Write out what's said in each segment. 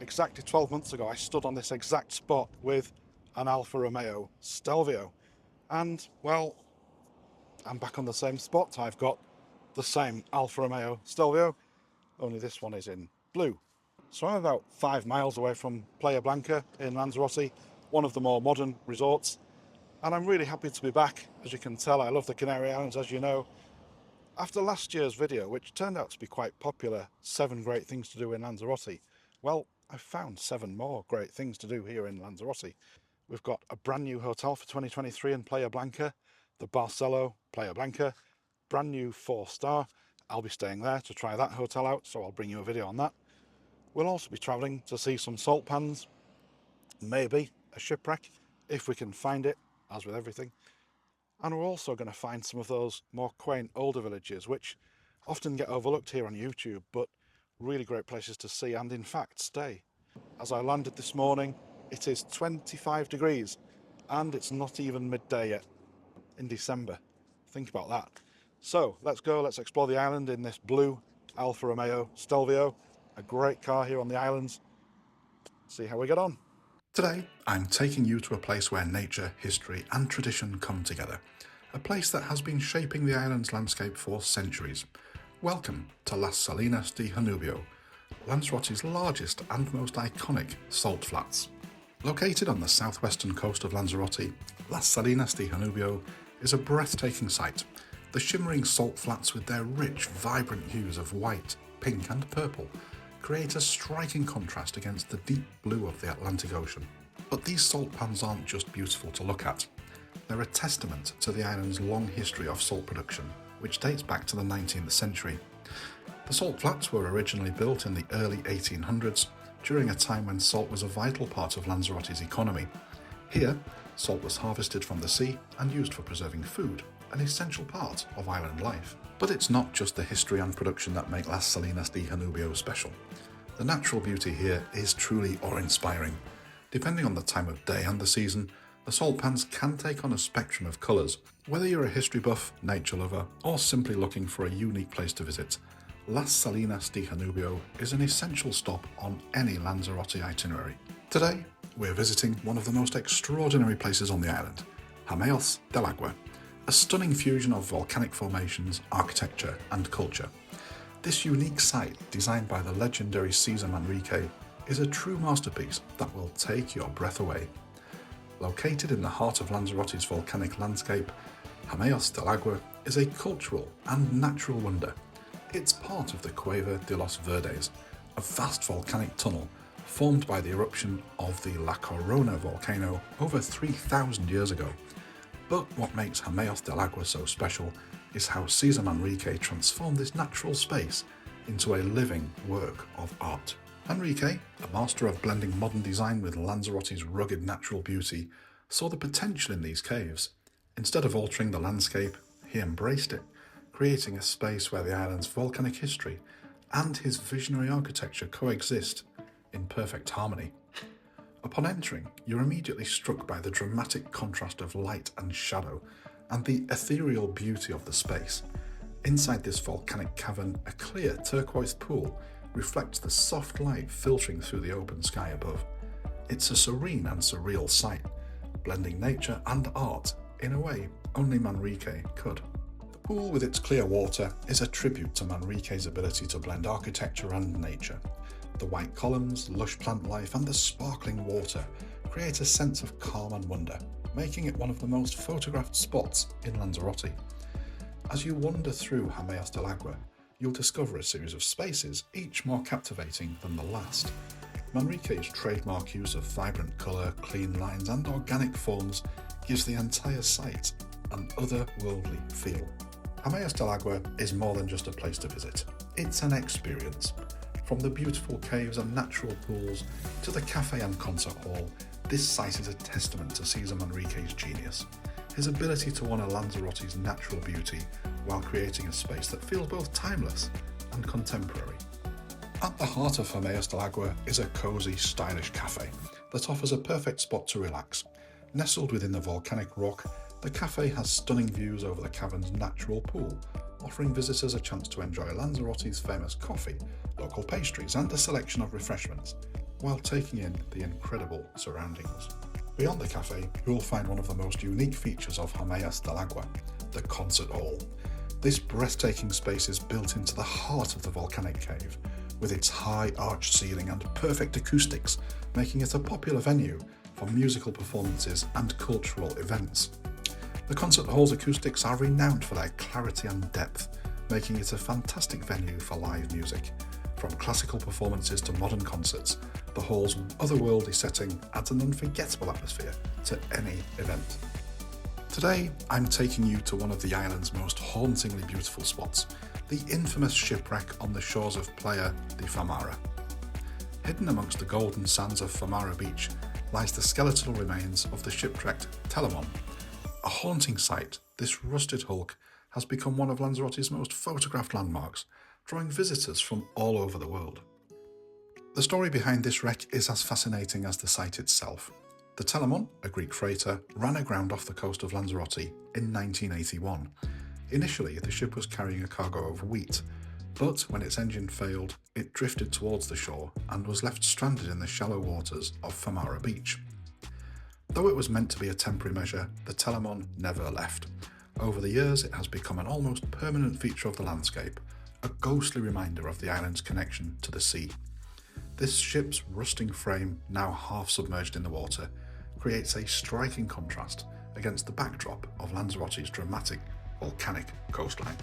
exactly 12 months ago, I stood on this exact spot with an Alfa Romeo Stelvio. And, well, I'm back on the same spot. I've got the same Alfa Romeo Stelvio, only this one is in blue. So I'm about 5 miles away from Playa Blanca in Lanzarote, one of the more modern resorts. And I'm really happy to be back. As you can tell, I love the Canary Islands, as you know. After last year's video, which turned out to be quite popular, 7 great things to do in Lanzarote, well, I've found 7 more great things to do here in Lanzarote. We've got a brand new hotel for 2023 in Playa Blanca, the Barcelo Playa Blanca, brand new 4-star. I'll be staying there to try that hotel out, so I'll bring you a video on that. We'll also be travelling to see some salt pans, maybe a shipwreck, if we can find it, as with everything. And we're also going to find some of those more quaint older villages, which often get overlooked here on YouTube, but really great places to see and in fact stay. As I landed this morning, it is 25 degrees and it's not even midday yet in December. Think about that. So let's go, let's explore the island in this blue Alfa Romeo Stelvio, a great car here on the islands. See how we get on. Today, I'm taking you to a place where nature, history and tradition come together. A place that has been shaping the island's landscape for centuries. Welcome to Las Salinas de Janubio, Lanzarote's largest and most iconic salt flats. Located on the southwestern coast of Lanzarote, Las Salinas de Janubio is a breathtaking sight. The shimmering salt flats with their rich, vibrant hues of white, pink and purple create a striking contrast against the deep blue of the Atlantic Ocean. But these salt pans aren't just beautiful to look at. They're a testament to the island's long history of salt production, which dates back to the 19th century. The salt flats were originally built in the early 1800s, during a time when salt was a vital part of Lanzarote's economy. Here, salt was harvested from the sea and used for preserving food, an essential part of island life. But it's not just the history and production that make Las Salinas de Janubio special. The natural beauty here is truly awe-inspiring. Depending on the time of day and the season, the salt pans can take on a spectrum of colours. Whether you're a history buff, nature lover, or simply looking for a unique place to visit, Las Salinas de Janubio is an essential stop on any Lanzarote itinerary. Today, we're visiting one of the most extraordinary places on the island, Jameos del Agua, a stunning fusion of volcanic formations, architecture and culture. This unique site, designed by the legendary César Manrique, is a true masterpiece that will take your breath away. Located in the heart of Lanzarote's volcanic landscape, Jameos del Agua is a cultural and natural wonder. It's part of the Cueva de los Verdes, a vast volcanic tunnel formed by the eruption of the La Corona volcano over 3,000 years ago. But what makes Jameos del Agua so special is how César Manrique transformed this natural space into a living work of art. Manrique, a master of blending modern design with Lanzarote's rugged natural beauty, saw the potential in these caves. Instead of altering the landscape, he embraced it, creating a space where the island's volcanic history and his visionary architecture coexist in perfect harmony. Upon entering, you're immediately struck by the dramatic contrast of light and shadow and the ethereal beauty of the space. Inside this volcanic cavern, a clear turquoise pool reflects the soft light filtering through the open sky above. It's a serene and surreal sight, blending nature and art in a way only Manrique could. The pool with its clear water is a tribute to Manrique's ability to blend architecture and nature. The white columns, lush plant life and the sparkling water create a sense of calm and wonder, making it one of the most photographed spots in Lanzarote. As you wander through Jameos del Agua, you'll discover a series of spaces, each more captivating than the last. Manrique's trademark use of vibrant colour, clean lines and organic forms gives the entire site an otherworldly feel. Jameos del Agua is more than just a place to visit. It's an experience. From the beautiful caves and natural pools to the cafe and concert hall, this site is a testament to César Manrique's genius. His ability to honour Lanzarote's natural beauty while creating a space that feels both timeless and contemporary. At the heart of Jameos del Agua is a cosy, stylish cafe that offers a perfect spot to relax. Nestled within the volcanic rock, the cafe has stunning views over the cavern's natural pool, offering visitors a chance to enjoy Lanzarote's famous coffee, local pastries and a selection of refreshments. while taking in the incredible surroundings. Beyond the cafe, you'll find one of the most unique features of Jameos del Agua, the concert hall. This breathtaking space is built into the heart of the volcanic cave, with its high arched ceiling and perfect acoustics, making it a popular venue for musical performances and cultural events. The concert hall's acoustics are renowned for their clarity and depth, making it a fantastic venue for live music. From classical performances to modern concerts, the hall's otherworldly setting adds an unforgettable atmosphere to any event. Today, I'm taking you to one of the island's most hauntingly beautiful spots, the infamous shipwreck on the shores of Playa de Famara. Hidden amongst the golden sands of Famara Beach lies the skeletal remains of the shipwrecked Telamon. A haunting sight, this rusted hulk has become one of Lanzarote's most photographed landmarks, drawing visitors from all over the world. The story behind this wreck is as fascinating as the site itself. The Telamon, a Greek freighter, ran aground off the coast of Lanzarote in 1981. Initially, the ship was carrying a cargo of wheat, but when its engine failed, it drifted towards the shore and was left stranded in the shallow waters of Famara Beach. Though it was meant to be a temporary measure, the Telamon never left. Over the years, it has become an almost permanent feature of the landscape, a ghostly reminder of the island's connection to the sea. This ship's rusting frame, now half submerged in the water, creates a striking contrast against the backdrop of Lanzarote's dramatic volcanic coastline.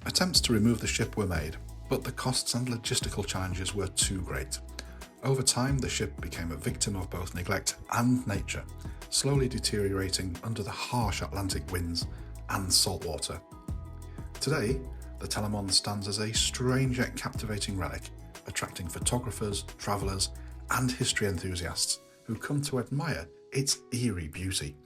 Attempts to remove the ship were made, but the costs and logistical challenges were too great. Over time, the ship became a victim of both neglect and nature, slowly deteriorating under the harsh Atlantic winds and salt water. Today, the Telamon stands as a strange yet captivating relic, attracting photographers, travellers, and history enthusiasts who come to admire its eerie beauty.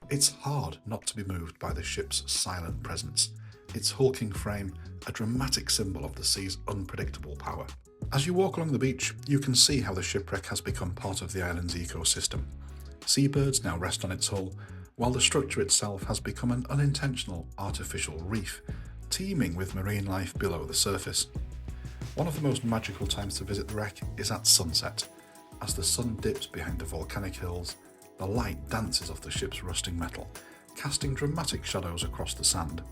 It's hard not to be moved by the ship's silent presence, its hulking frame a dramatic symbol of the sea's unpredictable power. As you walk along the beach, you can see how the shipwreck has become part of the island's ecosystem. Seabirds now rest on its hull, while the structure itself has become an unintentional artificial reef, teeming with marine life below the surface. One of the most magical times to visit the wreck is at sunset. As the sun dips behind the volcanic hills, the light dances off the ship's rusting metal, casting dramatic shadows across the sand.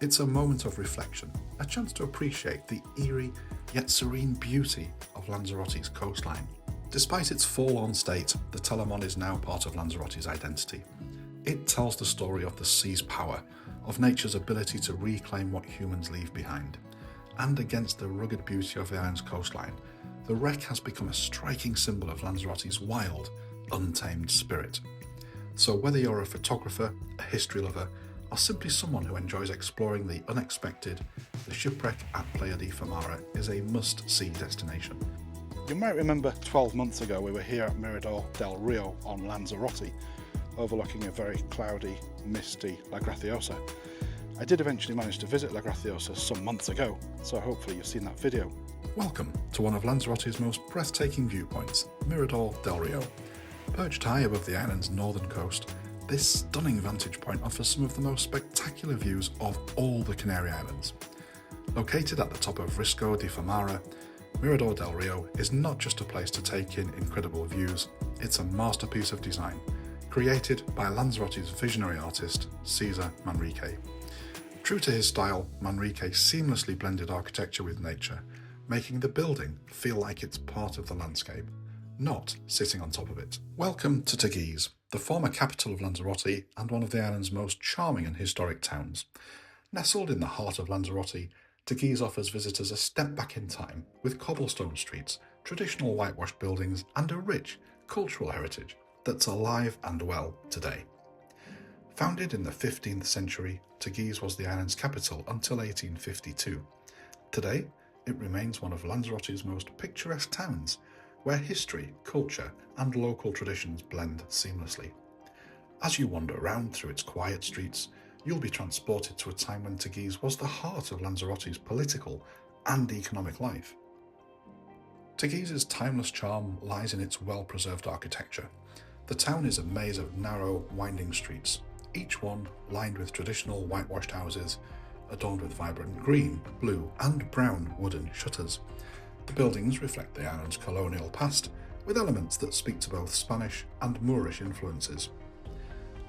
It's a moment of reflection, a chance to appreciate the eerie yet serene beauty of Lanzarote's coastline. Despite its forlorn state, the Telamon is now part of Lanzarote's identity. It tells the story of the sea's power, of nature's ability to reclaim what humans leave behind. And against the rugged beauty of the island's coastline, the wreck has become a striking symbol of Lanzarote's wild, untamed spirit. So whether you're a photographer, a history lover, or simply someone who enjoys exploring the unexpected, the shipwreck at Playa de Famara is a must-see destination. You might remember 12 months ago we were here at Mirador del Rio on Lanzarote, overlooking a very cloudy, misty La Graciosa. I did eventually manage to visit La Graciosa some months ago, so hopefully you've seen that video. Welcome to one of Lanzarote's most breathtaking viewpoints, Mirador del Rio. Perched high above the island's northern coast, this stunning vantage point offers some of the most spectacular views of all the Canary Islands. Located at the top of Risco de Famara, Mirador del Rio is not just a place to take in incredible views, it's a masterpiece of design, created by Lanzarote's visionary artist, César Manrique. True to his style, Manrique seamlessly blended architecture with nature, making the building feel like it's part of the landscape, not sitting on top of it. Welcome to Teguise, the former capital of Lanzarote and one of the island's most charming and historic towns. Nestled in the heart of Lanzarote, Teguise offers visitors a step back in time with cobblestone streets, traditional whitewashed buildings, and a rich cultural heritage that's alive and well today. Founded in the 15th century, Teguise was the island's capital until 1852. Today, it remains one of Lanzarote's most picturesque towns, where history, culture, and local traditions blend seamlessly. As you wander around through its quiet streets, you'll be transported to a time when Teguise was the heart of Lanzarote's political and economic life. Teguise's timeless charm lies in its well-preserved architecture. The town is a maze of narrow, winding streets, each one lined with traditional whitewashed houses, adorned with vibrant green, blue, and brown wooden shutters. The buildings reflect the island's colonial past, with elements that speak to both Spanish and Moorish influences.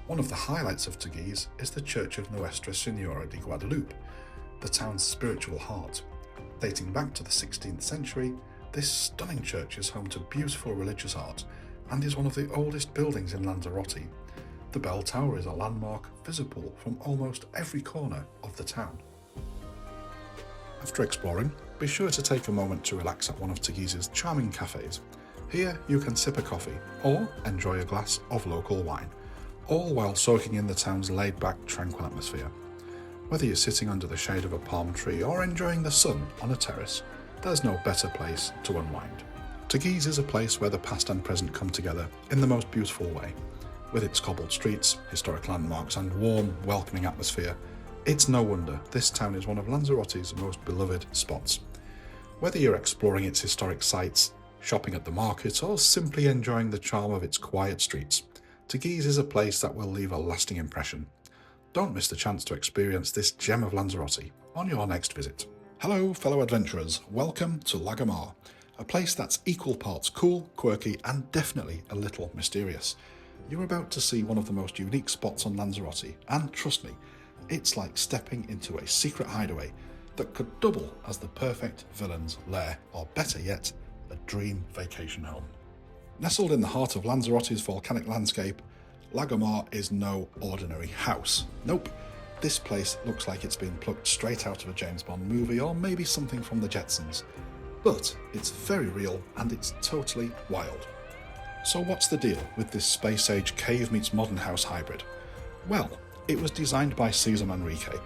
One of the highlights of Teguise is the Church of Nuestra Señora de Guadalupe, the town's spiritual heart. Dating back to the 16th century, this stunning church is home to beautiful religious art and is one of the oldest buildings in Lanzarote. The bell tower is a landmark visible from almost every corner of the town. After exploring, be sure to take a moment to relax at one of Teguise's charming cafes. Here you can sip a coffee or enjoy a glass of local wine, all while soaking in the town's laid-back, tranquil atmosphere. Whether you're sitting under the shade of a palm tree or enjoying the sun on a terrace, there's no better place to unwind. Teguise is a place where the past and present come together in the most beautiful way. With its cobbled streets, historic landmarks and warm, welcoming atmosphere, it's no wonder this town is one of Lanzarote's most beloved spots. Whether you're exploring its historic sites, shopping at the market, or simply enjoying the charm of its quiet streets, Teguise is a place that will leave a lasting impression. Don't miss the chance to experience this gem of Lanzarote on your next visit. Hello, fellow adventurers. Welcome to Lagomar, a place that's equal parts cool, quirky, and definitely a little mysterious. You're about to see one of the most unique spots on Lanzarote, and trust me, it's like stepping into a secret hideaway that could double as the perfect villain's lair, or better yet, a dream vacation home. Nestled in the heart of Lanzarote's volcanic landscape, Lagomar is no ordinary house. Nope, this place looks like it's been plucked straight out of a James Bond movie or maybe something from the Jetsons. But it's very real and it's totally wild. So what's the deal with this space-age cave meets modern house hybrid? Well, it was designed by César Manrique,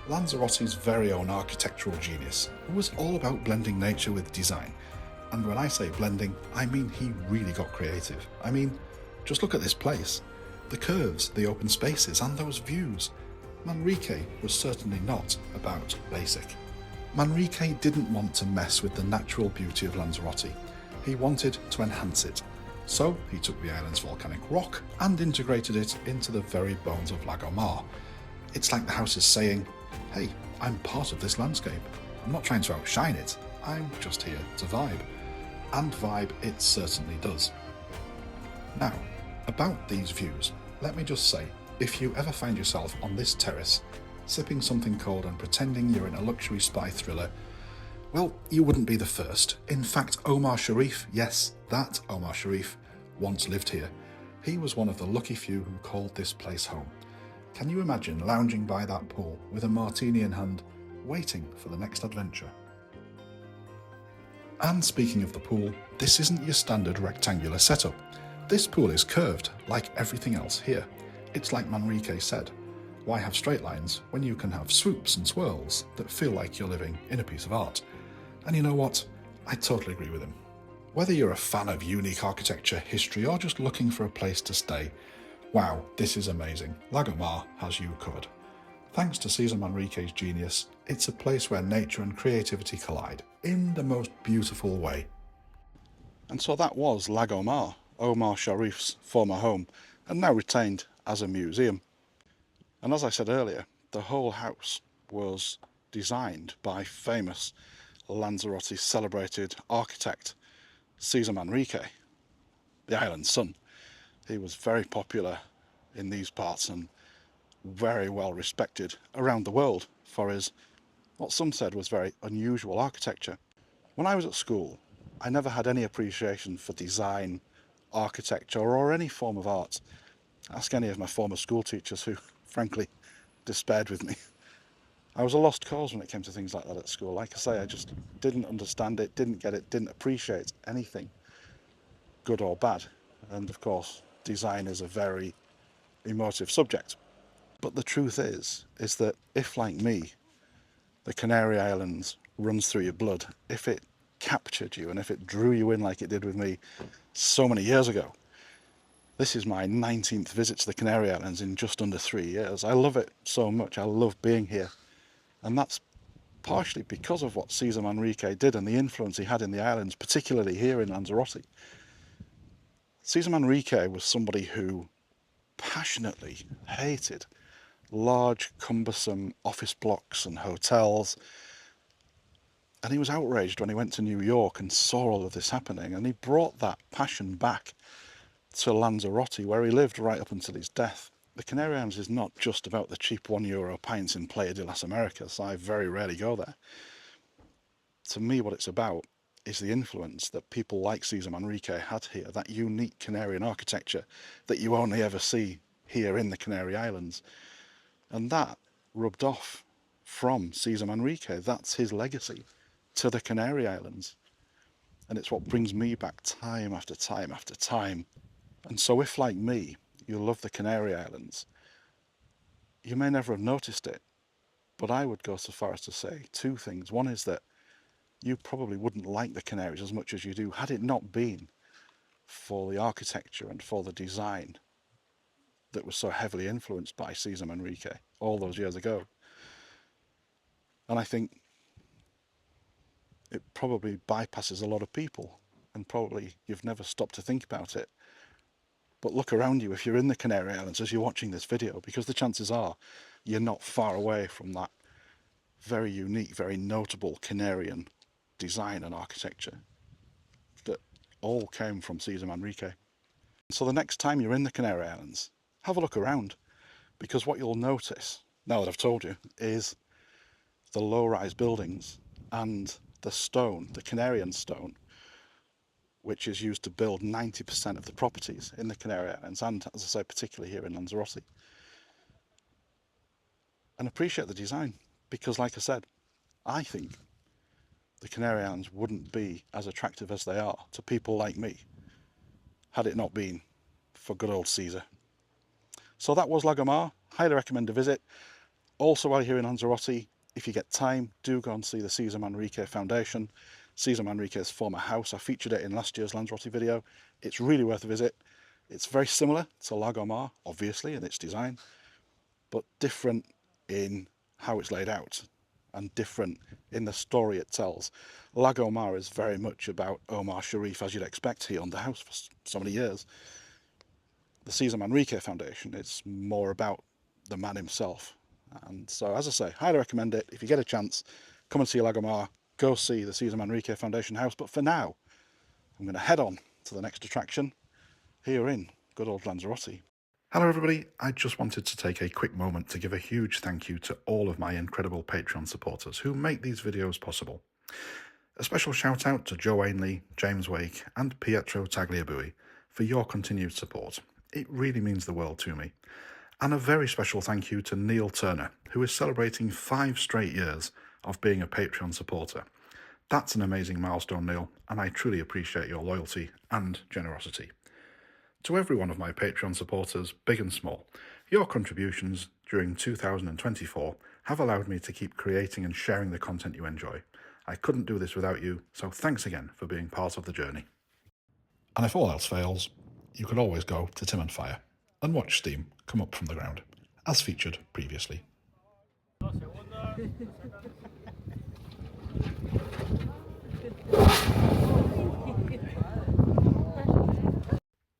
Lanzarote's very own architectural genius, who was all about blending nature with design. And when I say blending, I mean he really got creative. I mean, just look at this place. The curves, the open spaces, and those views. Manrique was certainly not about basic. Manrique didn't want to mess with the natural beauty of Lanzarote. He wanted to enhance it. So he took the island's volcanic rock and integrated it into the very bones of Lagomar. It's like the house is saying, hey, I'm part of this landscape. I'm not trying to outshine it. I'm just here to vibe. And vibe it certainly does. Now, about these views, let me just say, if you ever find yourself on this terrace, sipping something cold and pretending you're in a luxury spy thriller, well, you wouldn't be the first. In fact, Omar Sharif, yes, that Omar Sharif, once lived here. He was one of the lucky few who called this place home. Can you imagine lounging by that pool with a martini in hand, waiting for the next adventure? And speaking of the pool, this isn't your standard rectangular setup. This pool is curved, like everything else here. It's like Manrique said, why have straight lines when you can have swoops and swirls that feel like you're living in a piece of art? And you know what? I totally agree with him. Whether you're a fan of unique architecture, history, or just looking for a place to stay, wow, this is amazing. Lagomar has you covered. Thanks to Cesar Manrique's genius, it's a place where nature and creativity collide in the most beautiful way. And so that was Lagomar, Omar Sharif's former home, and now retained as a museum. And as I said earlier, the whole house was designed by famous Lanzarote's celebrated architect, Cesar Manrique, the island's son. He was very popular in these parts and very well respected around the world for his, what some said was very unusual architecture. When I was at school, I never had any appreciation for design, architecture, or any form of art. Ask any of my former school teachers who, frankly, despaired with me. I was a lost cause when it came to things like that at school. Like I say, I just didn't understand it, didn't get it, didn't appreciate anything, good or bad. And of course, design is a very emotive subject. But the truth is that if, like me, the Canary Islands runs through your blood, if it captured you and if it drew you in like it did with me so many years ago, this is my 19th visit to the Canary Islands in just under 3 years. I love it so much. I love being here. And that's partially because of what Cesar Manrique did and the influence he had in the islands, particularly here in Lanzarote. Cesar Manrique was somebody who passionately hated large, cumbersome office blocks and hotels. And he was outraged when he went to New York and saw all of this happening, and he brought that passion back to Lanzarote, where he lived right up until his death. The Canary Islands is not just about the cheap €1 pints in Playa de las Americas. I very rarely go there. To me, what it's about is the influence that people like Cesar Manrique had here, that unique Canarian architecture that you only ever see here in the Canary Islands. And that rubbed off from Cesar Manrique. That's his legacy to the Canary Islands. And it's what brings me back time after time after time. And so if, like me, you love the Canary Islands, you may never have noticed it, but I would go so far as to say two things. One is that you probably wouldn't like the Canaries as much as you do had it not been for the architecture and for the design that was so heavily influenced by Cesar Manrique all those years ago. And I think it probably bypasses a lot of people, and probably you've never stopped to think about it. But look around you if you're in the Canary Islands as you're watching this video, because the chances are you're not far away from that very unique, very notable Canarian design and architecture that all came from Cesar Manrique. So the next time you're in the Canary Islands, have a look around, because what you'll notice, now that I've told you, is the low-rise buildings and the stone, the Canarian stone, which is used to build 90% of the properties in the Canary Islands, and, as I say, particularly here in Lanzarote. And appreciate the design, because, like I said, I think the Canary Islands wouldn't be as attractive as they are to people like me had it not been for good old Cesar. So that was Lagomar. Highly recommend a visit. Also, while you're here in Lanzarote, if you get time, do go and see the Cesar Manrique Foundation, Cesar Manrique's former house. I featured it in last year's Lanzarote video. It's really worth a visit. It's very similar to Lagomar, obviously, in its design, but different in how it's laid out and different in the story it tells. Lagomar is very much about Omar Sharif, as you'd expect. He owned the house for so many years. The Cesar Manrique Foundation is more about the man himself. And so, as I say, highly recommend it. If you get a chance, come and see Lagomar, go see the Cesar Manrique Foundation house. But for now, I'm going to head on to the next attraction here in good old Lanzarote. Hello everybody, I just wanted to take a quick moment to give a huge thank you to all of my incredible Patreon supporters who make these videos possible. A special shout out to Joe Ainley, James Wake and Pietro Tagliabue for your continued support. It really means the world to me. And a very special thank you to Neil Turner, who is celebrating 5 straight years of being a Patreon supporter. That's an amazing milestone, Neil, and I truly appreciate your loyalty and generosity. To every one of my Patreon supporters, big and small, your contributions during 2024 have allowed me to keep creating and sharing the content you enjoy. I couldn't do this without you, so thanks again for being part of the journey. And if all else fails, you could always go to Timanfaya and watch steam come up from the ground, as featured previously.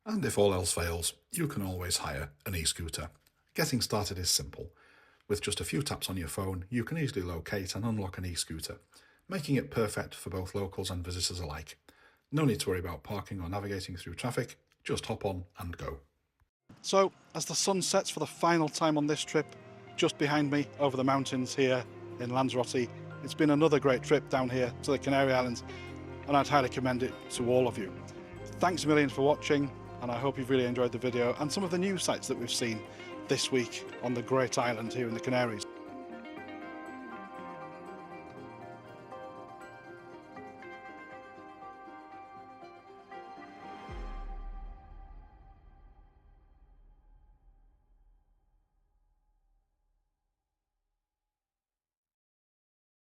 And if all else fails, you can always hire an e-scooter. Getting started is simple. With just a few taps on your phone, you can easily locate and unlock an e-scooter, making it perfect for both locals and visitors alike. No need to worry about parking or navigating through traffic, just hop on and go. So, as the sun sets for the final time on this trip, just behind me over the mountains here in Lanzarote, it's been another great trip down here to the Canary Islands, and I'd highly recommend it to all of you. Thanks a million for watching, and I hope you've really enjoyed the video and some of the new sights that we've seen this week on the great island here in the Canaries.